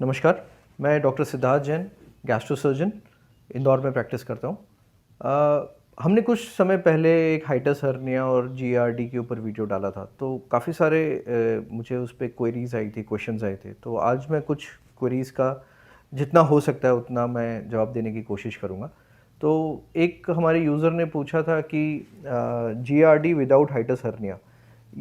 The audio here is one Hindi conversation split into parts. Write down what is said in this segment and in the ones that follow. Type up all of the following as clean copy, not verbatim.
नमस्कार, मैं डॉक्टर सिद्धार्थ जैन, गैस्ट्रोसर्जन, इंदौर में प्रैक्टिस करता हूँ। हमने कुछ समय पहले एक हाइटस हर्निया और जीआरडी के ऊपर वीडियो डाला था, तो काफ़ी सारे मुझे उस पे क्वेरीज़ आई थी, क्वेश्चंस आए थे। तो आज मैं कुछ क्वेरीज़ का जितना हो सकता है उतना मैं जवाब देने की कोशिश करूँगा। तो एक हमारे यूज़र ने पूछा था कि जीआरडी विदाउट हाइटस हर्निया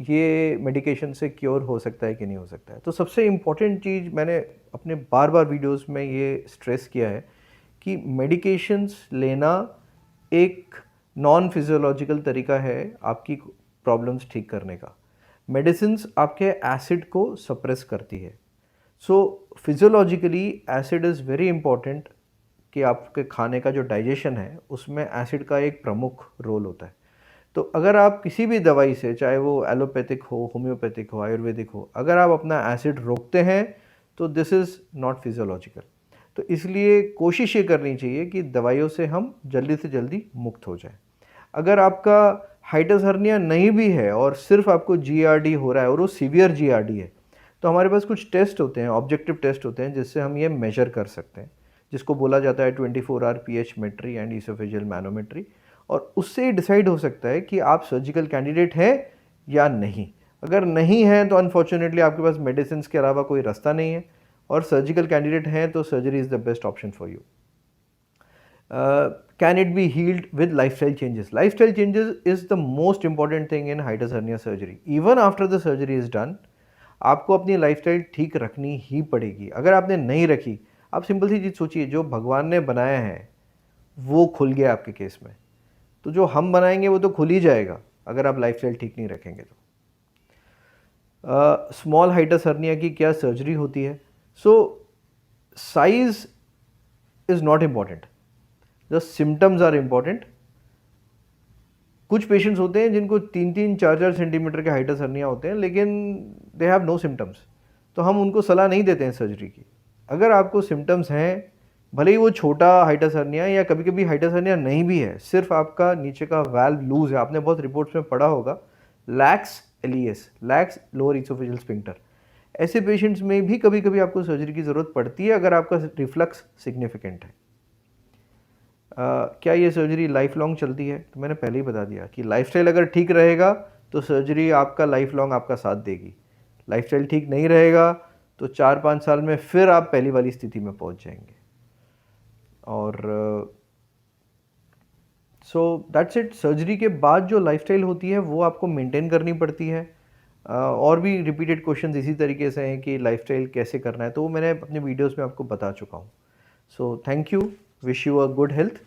ये मेडिकेशन से क्योर हो सकता है कि नहीं हो सकता है। तो सबसे इम्पॉर्टेंट चीज़ मैंने अपने बार बार वीडियोस में ये स्ट्रेस किया है कि मेडिकेशंस लेना एक नॉन फिजियोलॉजिकल तरीका है आपकी प्रॉब्लम्स ठीक करने का। मेडिसिन्स आपके एसिड को सप्रेस करती है। So physiologically acid is very important कि आपके खाने का जो डाइजेशन है उसमें एसिड का एक प्रमुख रोल होता है। तो अगर आप किसी भी दवाई से, चाहे वो एलोपैथिक हो, होम्योपैथिक हो, आयुर्वेदिक हो, अगर आप अपना एसिड रोकते हैं तो दिस इज़ नॉट फिजियोलॉजिकल। तो इसलिए कोशिश ये करनी चाहिए कि दवाइयों से हम जल्दी से जल्दी मुक्त हो जाएं। अगर आपका हाइटस हर्निया नहीं भी है और सिर्फ आपको जीआरडी हो रहा है और वो सीवियर जीआरडी है, तो हमारे पास कुछ टेस्ट होते हैं, ऑब्जेक्टिव टेस्ट होते हैं, जिससे हम ये मेजर कर सकते हैं, जिसको बोला जाता है 24 hour pH metry and oesophageal manometry. और उससे डिसाइड हो सकता है कि आप सर्जिकल कैंडिडेट हैं या नहीं। अगर नहीं है तो अनफॉर्चुनेटली आपके पास मेडिसिन के अलावा कोई रास्ता नहीं है, और सर्जिकल कैंडिडेट हैं तो surgery is the best option for you. Can it be healed with lifestyle changes? Lifestyle changes is the most important thing in hiatus hernia surgery. Even after the surgery is done, आपको अपनी लाइफस्टाइल ठीक रखनी ही पड़ेगी। अगर आपने नहीं रखी, आप सिंपल सी चीज़ सोचिए, जो भगवान ने बनाया है वो खुल गया आपके केस में, तो जो हम बनाएंगे वो तो खुल ही जाएगा अगर आप लाइफस्टाइल ठीक नहीं रखेंगे तो। स्मॉल हाइटस हर्निया की क्या सर्जरी होती है? So size is not important, the symptoms are important. कुछ पेशेंट्स होते हैं जिनको 3-4 सेंटीमीटर के हाइटस हर्निया होते हैं, लेकिन दे हैव नो सिम्टम्स, तो हम उनको सलाह नहीं देते हैं सर्जरी की। अगर आपको सिम्टम्स हैं, भले ही वो छोटा हाइटस हर्निया या कभी कभी हाइटस हर्निया नहीं भी है, सिर्फ आपका नीचे का वाल्व लूज है, आपने बहुत रिपोर्ट्स में पढ़ा होगा, lakhs LES, lakhs lower oesophageal sphincter, ऐसे पेशेंट्स में भी कभी कभी आपको सर्जरी की ज़रूरत पड़ती है अगर आपका रिफ्लक्स सिग्निफिकेंट है। क्या ये सर्जरी लाइफ लॉन्ग चलती है? तो मैंने पहले ही बता दिया कि लाइफस्टाइल अगर ठीक रहेगा तो सर्जरी आपका लाइफ लॉन्ग आपका साथ देगी। लाइफस्टाइल ठीक नहीं रहेगा तो 4-5 साल में फिर आप पहली वाली स्थिति में पहुंच जाएंगे। और सो दैट्स इट। सर्जरी के बाद जो लाइफस्टाइल होती है वो आपको मेंटेन करनी पड़ती है। और भी रिपीटेड क्वेश्चंस इसी तरीके से हैं कि लाइफस्टाइल कैसे करना है, तो वो मैंने अपने वीडियोस में आपको बता चुका हूँ। So thank you, wish you a good health.